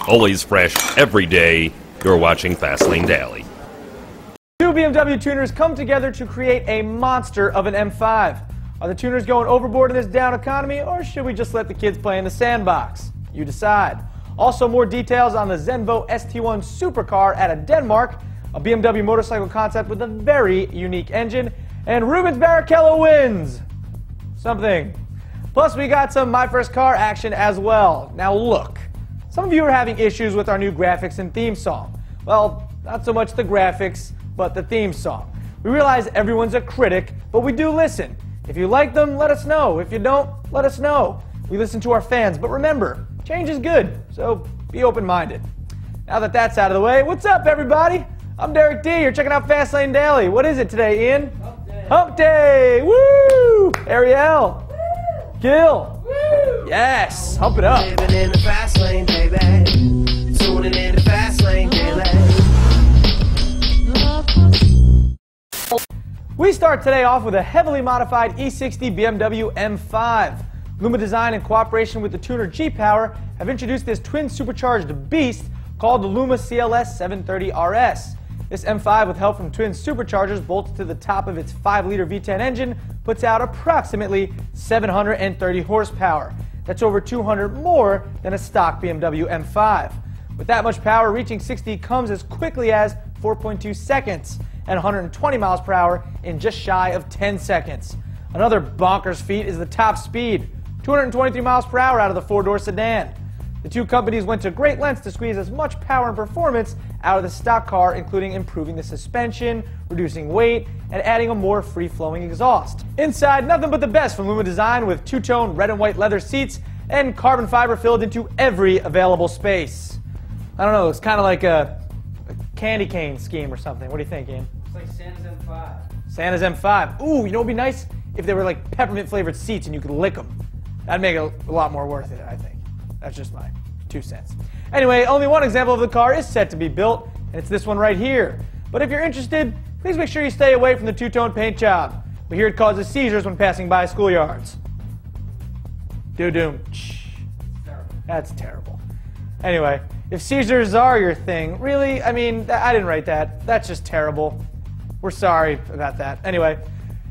Always fresh, every day. You're watching Fastlane Daily. Two BMW tuners come together to create a monster of an M5. Are the tuners going overboard in this down economy, or should we just let the kids play in the sandbox? You decide. Also, more details on the Zenvo ST1 supercar out of Denmark, a BMW motorcycle concept with a very unique engine, and Rubens Barrichello wins something. Plus, we got some My First Car action as well. Now look, some of you are having issues with our new graphics and theme song. Well, not so much the graphics, but the theme song. We realize everyone's a critic, but we do listen. If you like them, let us know. If you don't, let us know. We listen to our fans, but remember, change is good, so be open-minded. Now that that's out of the way, what's up, everybody? I'm Derek D. You're checking out Fastlane Daily. What is it today, Ian? Hump Day. Hump Day! Woo! Ariel. Woo! Gil. Woo! Yes, hump it up. Living in the fast lane, baby. Tuning in the Fastlane Daily. We start today off with a heavily modified E60 BMW M5. Lumma Design, in cooperation with the tuner G-Power, have introduced this twin supercharged beast called the Lumma CLS 730 RS. This M5, with help from twin superchargers bolted to the top of its 5-liter V10 engine, puts out approximately 730 horsepower. That's over 200 more than a stock BMW M5. With that much power, reaching 60 comes as quickly as 4.2 seconds and 120 miles per hour in just shy of 10 seconds. Another bonkers feat is the top speed, 223 miles per hour out of the 4-door sedan. The two companies went to great lengths to squeeze as much power and performance out of the stock car, including improving the suspension, reducing weight, and adding a more free-flowing exhaust. Inside, nothing but the best from Lumma Design, with two-tone red and white leather seats and carbon fiber filled into every available space. I don't know, it's kind of like a candy cane scheme or something. What do you think, Ian? It's like Santa's M5. Santa's M5. Ooh, you know what would be nice? If they were like peppermint flavored seats and you could lick them. That'd make it a lot more worth it, I think. That's just my 2 cents. Anyway, only one example of the car is set to be built, and it's this one right here. But if you're interested, please make sure you stay away from the two-tone paint job. We hear it causes seizures when passing by schoolyards. Doo-doom. That's terrible. Anyway, if seizures are your thing, really, I mean, I didn't write that. That's just terrible. We're sorry about that. Anyway,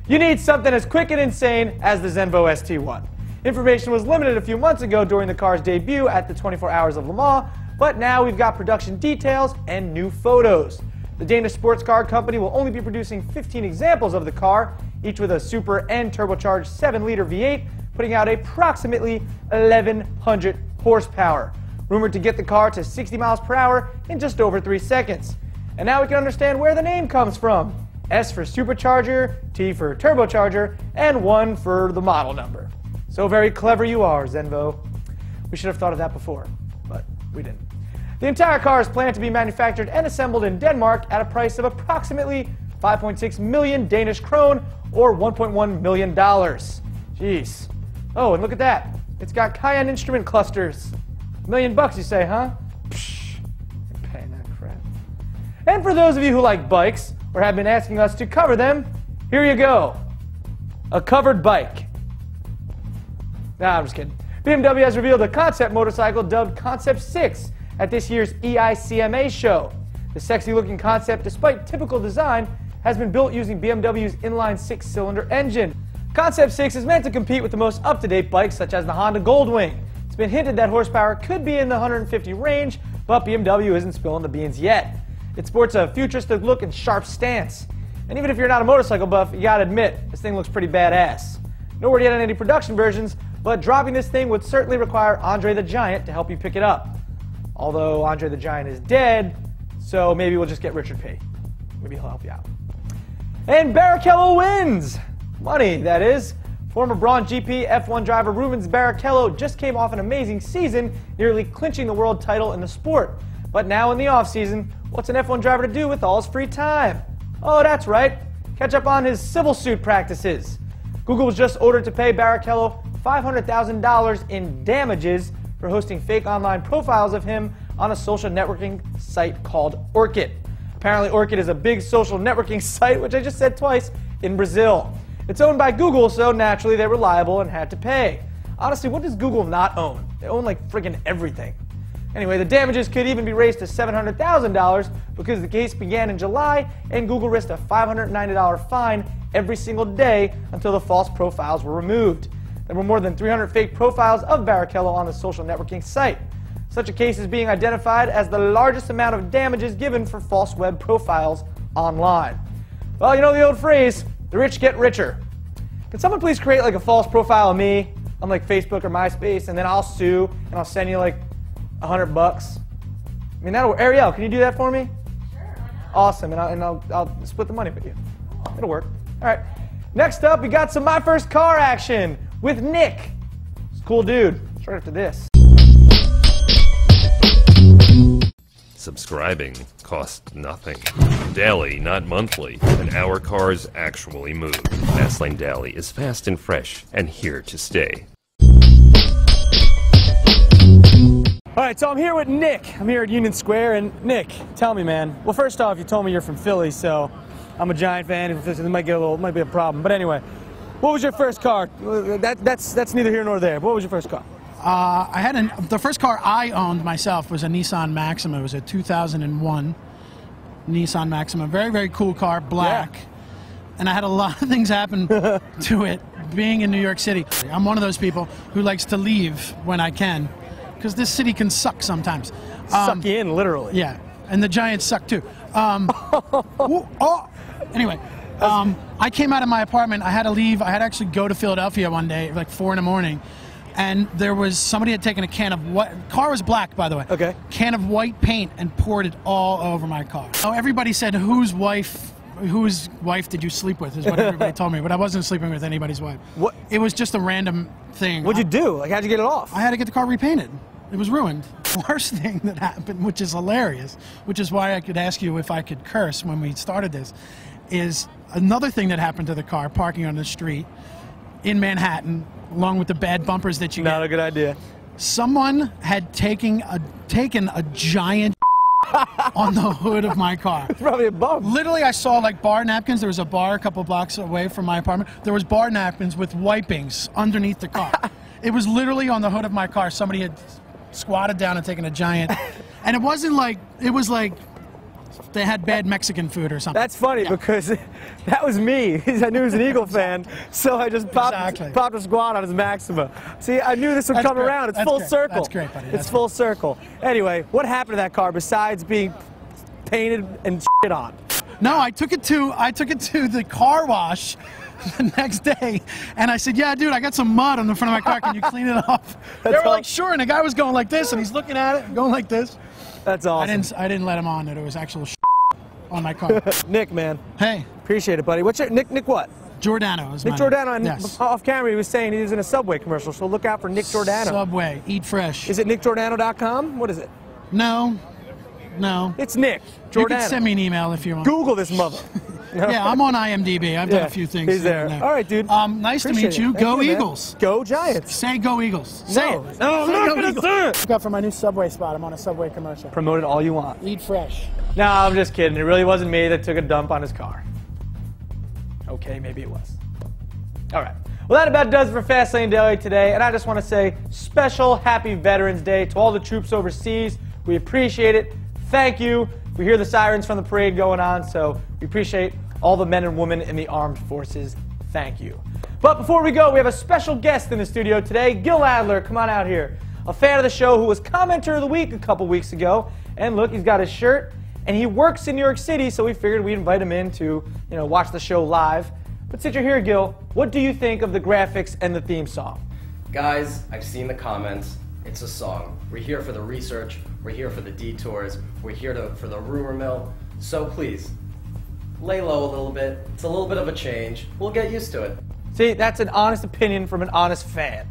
you need something as quick and insane as the Zenvo ST1. Information was limited a few months ago during the car's debut at the 24 Hours of Le Mans, but now we've got production details and new photos. The Danish Sportscar company will only be producing 15 examples of the car, each with a super and turbocharged 7-liter V8, putting out approximately 1,100 horsepower. Rumored to get the car to 60 miles per hour in just over 3 seconds. And now we can understand where the name comes from. S for supercharger, T for turbocharger, and 1 for the model number. So very clever you are, Zenvo. We should have thought of that before, but we didn't. The entire car is planned to be manufactured and assembled in Denmark at a price of approximately 5.6 million Danish krone, or $1.1 million. Jeez. Oh, and look at that. It's got Cayenne instrument clusters. $1 million, you say, huh? Psh, you're paying that crap. And for those of you who like bikes, or have been asking us to cover them, here you go. A covered bike. Nah, I'm just kidding. BMW has revealed a concept motorcycle dubbed Concept6 at this year's EICMA show. The sexy-looking concept, despite typical design, has been built using BMW's inline 6-cylinder engine. Concept6 is meant to compete with the most up-to-date bikes, such as the Honda Goldwing. It's been hinted that horsepower could be in the 150 range, but BMW isn't spilling the beans yet. It sports a futuristic look and sharp stance. And even if you're not a motorcycle buff, you gotta admit, this thing looks pretty badass. No word yet on any production versions, but dropping this thing would certainly require Andre the Giant to help you pick it up. Although Andre the Giant is dead, so maybe we'll just get Richard P. Maybe he'll help you out. And Barrichello wins! Money, that is. Former Braun GP F1 driver Rubens Barrichello just came off an amazing season, nearly clinching the world title in the sport. But now in the off-season, what's an F1 driver to do with all his free time? Oh, that's right. Catch up on his civil suit practices. Google was just ordered to pay Barrichello $500,000 in damages for hosting fake online profiles of him on a social networking site called Orkut. Apparently Orkut is a big social networking site, which I just said twice, in Brazil. It's owned by Google, so naturally they were liable and had to pay. Honestly, what does Google not own? They own like friggin' everything. Anyway, the damages could even be raised to $700,000 because the case began in July and Google risked a $590 fine every single day until the false profiles were removed. There were more than 300 fake profiles of Barrichello on the social networking site. Such a case is being identified as the largest amount of damages given for false web profiles online. Well, you know the old phrase, the rich get richer. Can someone please create like a false profile of me on like Facebook or MySpace, and then I'll sue and I'll send you like $100 bucks? I mean, that'll work. Ariel, can you do that for me? Sure, why not? Awesome, and I'll split the money with you. It'll work. All right. Next up, we got some My First Car action with Nick. He's a cool dude. Straight after this. Subscribing costs nothing. Daily, not monthly, and our cars actually move. Fastlane Daily is fast and fresh and here to stay. All right, so I'm here with Nick. I'm here at Union Square, and Nick, tell me, man. Well, first off, you told me you're from Philly, so I'm a Giant fan. It might be a problem. But anyway, what was your first car? That's neither here nor there. What was your first car? The first car I owned myself was a Nissan Maxima. It was a 2001 Nissan Maxima. Very, very cool car, black. Yeah. And I had a lot of things happen to it being in New York City. I'm one of those people who likes to leave when I can, because this city can suck sometimes. Suck you in, literally. Yeah, and the Giants suck too. Anyway. I came out of my apartment. I had to leave. I had to actually go to Philadelphia one day, like 4 in the morning. And there was somebody had taken a can of what car was black, by the way. Okay. Can of white paint and poured it all over my car. So everybody said, whose wife did you sleep with? Is what everybody told me. But I wasn't sleeping with anybody's wife. What? It was just a random thing. What'd you do? Like, how'd you get it off? I had to get the car repainted. It was ruined. The worst thing that happened, which is hilarious, which is why I could ask you if I could curse when we started this, is another thing that happened to the car parking on the street in Manhattan, along with the bad bumpers that you get. Not a good idea. Someone had taken a giant on the hood of my car. It's probably a bum. Literally, I saw like bar napkins. There was a bar a couple blocks away from my apartment. There was bar napkins with wipings underneath the car. It was literally on the hood of my car. Somebody had squatted down and taken a giant. And it wasn't like, it was like they had bad Mexican food or something. That's funny because that was me. I knew he was an Eagle fan, so I just popped a squat on his Maxima. See, I knew this would come around. It's full circle. That's great, buddy. It's full circle. Anyway, what happened to that car besides being painted and shit on? No, I took it to the car wash the next day, and I said, "Yeah, dude, I got some mud on the front of my car. Can you clean it off?" They were like, "Sure." And the guy was going like this, and he's looking at it, going like this. That's awesome. I didn't let him on that it was actual on my car. Nick, man. Hey. Appreciate it, buddy. What's your Nick? What? Giordano is Nick Giordano. And yes. Off camera, he was saying he was in a Subway commercial, so look out for Nick Giordano. Subway, eat fresh. Is it nickgiordano.com? What is it? No. It's Nick Giordano. You can send me an email if you want. Google this mother. Yeah, I'm on IMDb. I've done a few things. He's there. All right, dude. Nice to meet you. Go Eagles. Go Giants. Say go Eagles. Say it. No, I'm not going to say it. Look out for my new Subway spot. I'm on a Subway commercial. Promote it all you want. Eat fresh. No, I'm just kidding. It really wasn't me that took a dump on his car. Okay, maybe it was. All right. Well, that about does it for Fastlane Daily today, and I just want to say special happy Veterans Day to all the troops overseas. We appreciate it. Thank you. We hear the sirens from the parade going on, so we appreciate all the men and women in the armed forces. Thank you. But before we go, we have a special guest in the studio today, Gil Adler. Come on out here. A fan of the show who was commenter of the week a couple weeks ago. And look, he's got his shirt, and he works in New York City, so we figured we'd invite him in to, watch the show live. But since you're here, Gil, what do you think of the graphics and the theme song? Guys, I've seen the comments. It's a song. We're here for the research. We're here for the detours. We're here for the rumor mill. So please, lay low a little bit. It's a little bit of a change. We'll get used to it. See, that's an honest opinion from an honest fan.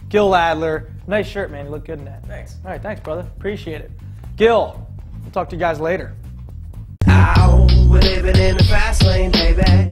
Gil Adler. Nice shirt, man. You look good in that. Thanks. All right, thanks, brother. Appreciate it. Gil, we'll talk to you guys later. Ow, we're living in the fast lane, baby.